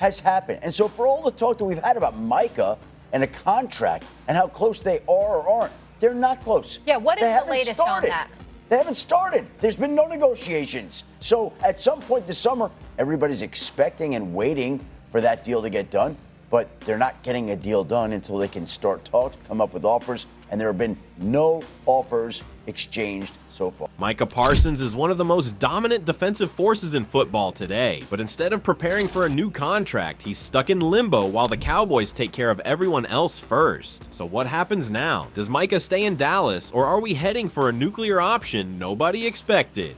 has happened. And so for all the talk that we've had about Micah and a contract and how close they are or aren't, they're not close. Yeah, what is the latest on that? They haven't started. There's been no negotiations. So at some point this summer, everybody's expecting and waiting for that deal to get done, but they're not getting a deal done until they can start talks, come up with offers, and there have been no offers exchanged so far. Micah Parsons is one of the most dominant defensive forces in football today, but instead of preparing for a new contract, he's stuck in limbo while the Cowboys take care of everyone else first. So what happens now? Does Micah stay in Dallas, or are we heading for a nuclear option nobody expected?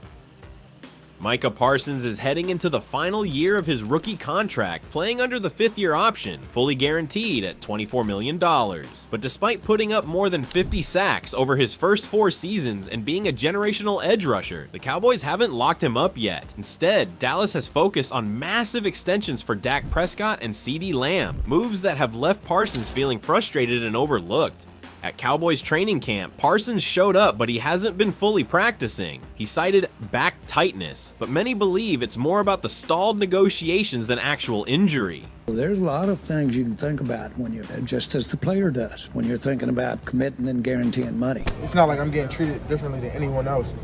Micah Parsons is heading into the final year of his rookie contract, playing under the 5th-year option, fully guaranteed at $24 million. But despite putting up more than 50 sacks over his first 4 seasons and being a generational edge rusher, the Cowboys haven't locked him up yet. Instead, Dallas has focused on massive extensions for Dak Prescott and CeeDee Lamb, moves that have left Parsons feeling frustrated and overlooked. At Cowboys training camp, Parsons showed up, but he hasn't been fully practicing. He cited back tightness, but many believe it's more about the stalled negotiations than actual injury. There's a lot of things you can think about when you, just as the player does, when you're thinking about committing and guaranteeing money. It's not like I'm getting treated differently than anyone else,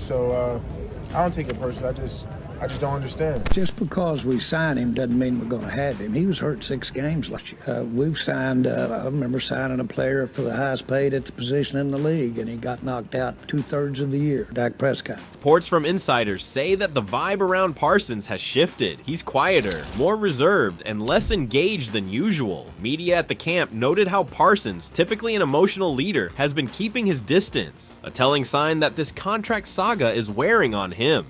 so I don't take it personally. I just don't understand. Just because we sign him doesn't mean we're going to have him. He was hurt 6 games last year. We've signed, I remember signing a player for the highest paid at the position in the league, and he got knocked out 2/3 of the year, Dak Prescott. Reports from insiders say that the vibe around Parsons has shifted. He's quieter, more reserved, and less engaged than usual. Media at the camp noted how Parsons, typically an emotional leader, has been keeping his distance, a telling sign that this contract saga is wearing on him.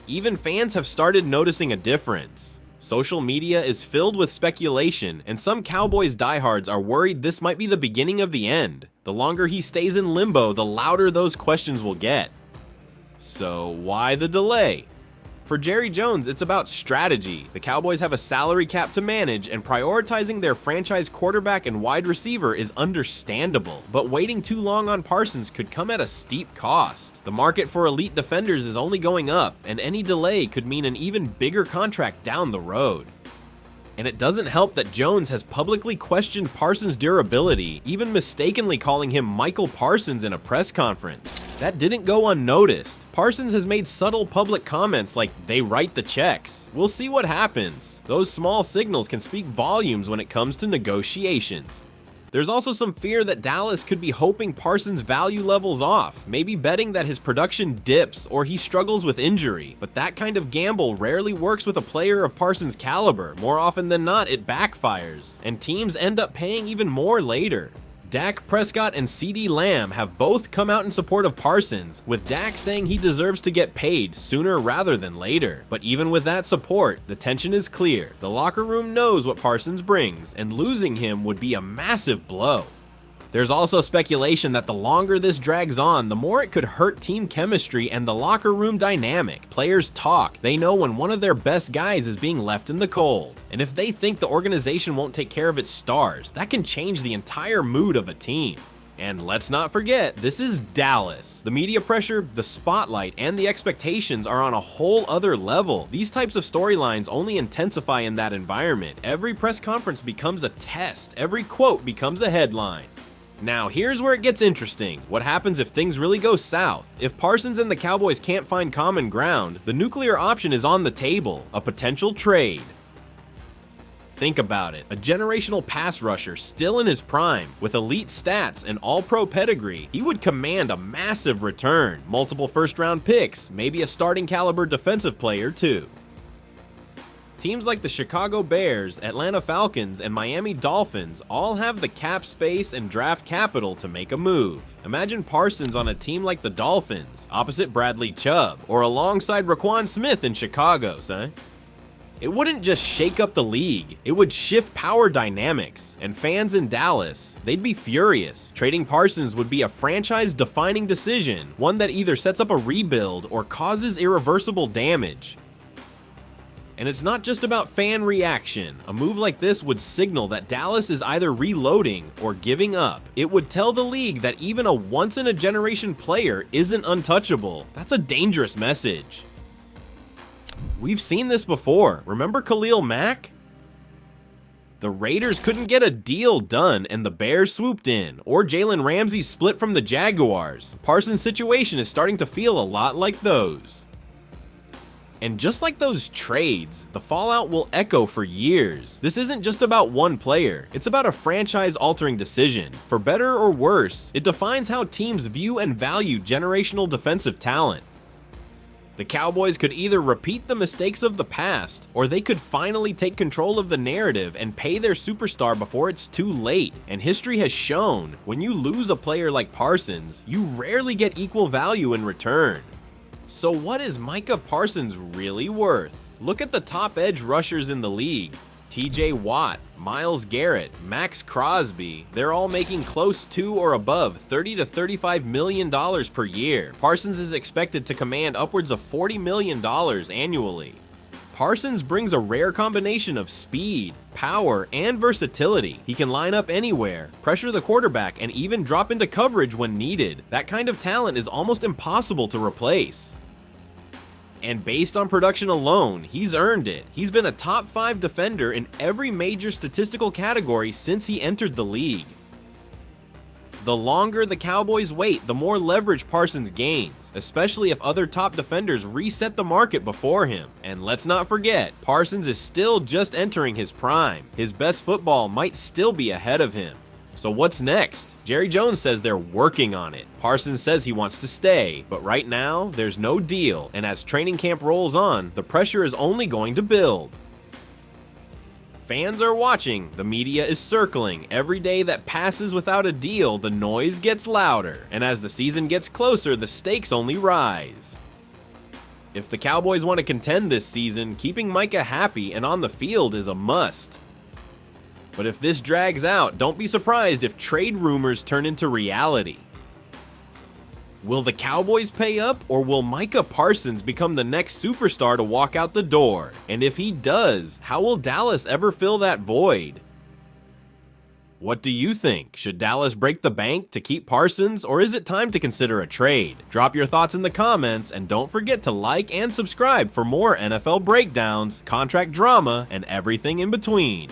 Even fans have started noticing a difference. Social media is filled with speculation, and some Cowboys diehards are worried this might be the beginning of the end. The longer he stays in limbo, the louder those questions will get. So why the delay? For Jerry Jones, it's about strategy. The Cowboys have a salary cap to manage, and prioritizing their franchise quarterback and wide receiver is understandable. But waiting too long on Parsons could come at a steep cost. The market for elite defenders is only going up, and any delay could mean an even bigger contract down the road. And it doesn't help that Jones has publicly questioned Parsons' durability, even mistakenly calling him Michael Parsons in a press conference. That didn't go unnoticed. Parsons has made subtle public comments like, "They write the checks." We'll see what happens. Those small signals can speak volumes when it comes to negotiations. There's also some fear that Dallas could be hoping Parsons' value levels off, maybe betting that his production dips or he struggles with injury. But that kind of gamble rarely works with a player of Parsons' caliber. More often than not, it backfires, and teams end up paying even more later. Dak Prescott and CeeDee Lamb have both come out in support of Parsons, with Dak saying he deserves to get paid sooner rather than later. But even with that support, the tension is clear. The locker room knows what Parsons brings, and losing him would be a massive blow. There's also speculation that the longer this drags on, the more it could hurt team chemistry and the locker room dynamic. Players talk. They know when one of their best guys is being left in the cold. And if they think the organization won't take care of its stars, that can change the entire mood of a team. And let's not forget, this is Dallas. The media pressure, the spotlight, and the expectations are on a whole other level. These types of storylines only intensify in that environment. Every press conference becomes a test. Every quote becomes a headline. Now, here's where it gets interesting. What happens if things really go south? If Parsons and the Cowboys can't find common ground, the nuclear option is on the table, a potential trade. Think about it, a generational pass rusher still in his prime, with elite stats and all-pro pedigree, he would command a massive return, multiple first-round picks, maybe a starting caliber defensive player too. Teams like the Chicago Bears, Atlanta Falcons, and Miami Dolphins all have the cap space and draft capital to make a move. Imagine Parsons on a team like the Dolphins, opposite Bradley Chubb, or alongside Roquan Smith in Chicago, son. It wouldn't just shake up the league, it would shift power dynamics, and fans in Dallas, they'd be furious. Trading Parsons would be a franchise-defining decision, one that either sets up a rebuild or causes irreversible damage. And it's not just about fan reaction. A move like this would signal that Dallas is either reloading or giving up. It would tell the league that even a once-in-a-generation player isn't untouchable. That's a dangerous message. We've seen this before. Remember Khalil Mack? The Raiders couldn't get a deal done and the Bears swooped in, or Jalen Ramsey split from the Jaguars. Parsons' situation is starting to feel a lot like those. And just like those trades, the fallout will echo for years. This isn't just about one player, it's about a franchise-altering decision. For better or worse, it defines how teams view and value generational defensive talent. The Cowboys could either repeat the mistakes of the past, or they could finally take control of the narrative and pay their superstar before it's too late. And history has shown, when you lose a player like Parsons, you rarely get equal value in return. So what is Micah Parsons really worth? Look at the top edge rushers in the league. TJ Watt, Myles Garrett, Max Crosby, they're all making close to or above $30 to $35 million per year. Parsons is expected to command upwards of $40 million annually. Parsons brings a rare combination of speed, power, and versatility. He can line up anywhere, pressure the quarterback, and even drop into coverage when needed. That kind of talent is almost impossible to replace. And based on production alone, he's earned it. He's been a top 5 defender in every major statistical category since he entered the league. The longer the Cowboys wait, the more leverage Parsons gains, especially if other top defenders reset the market before him. And let's not forget, Parsons is still just entering his prime. His best football might still be ahead of him. So what's next? Jerry Jones says they're working on it. Parsons says he wants to stay, but right now, there's no deal, and as training camp rolls on, the pressure is only going to build. Fans are watching, the media is circling. Every day that passes without a deal, the noise gets louder, and as the season gets closer, the stakes only rise. If the Cowboys want to contend this season, keeping Micah happy and on the field is a must. But if this drags out, don't be surprised if trade rumors turn into reality. Will the Cowboys pay up, or will Micah Parsons become the next superstar to walk out the door? And if he does, how will Dallas ever fill that void? What do you think? Should Dallas break the bank to keep Parsons, or is it time to consider a trade? Drop your thoughts in the comments, and don't forget to like and subscribe for more NFL breakdowns, contract drama, and everything in between.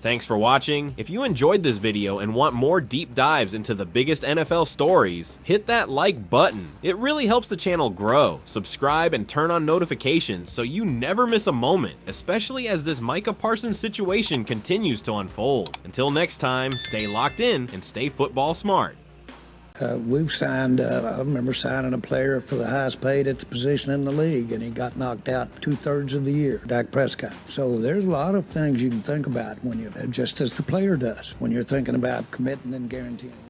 Thanks for watching. If you enjoyed this video and want more deep dives into the biggest NFL stories, hit that like button. It really helps the channel grow. Subscribe and turn on notifications so you never miss a moment, especially as this Micah Parsons situation continues to unfold. Until next time, stay locked in and stay football smart. We've signed, I remember signing a player for the highest paid at the position in the league, and he got knocked out 2/3 of the year, Dak Prescott. So there's a lot of things you can think about when you, just as the player does, when you're thinking about committing and guaranteeing.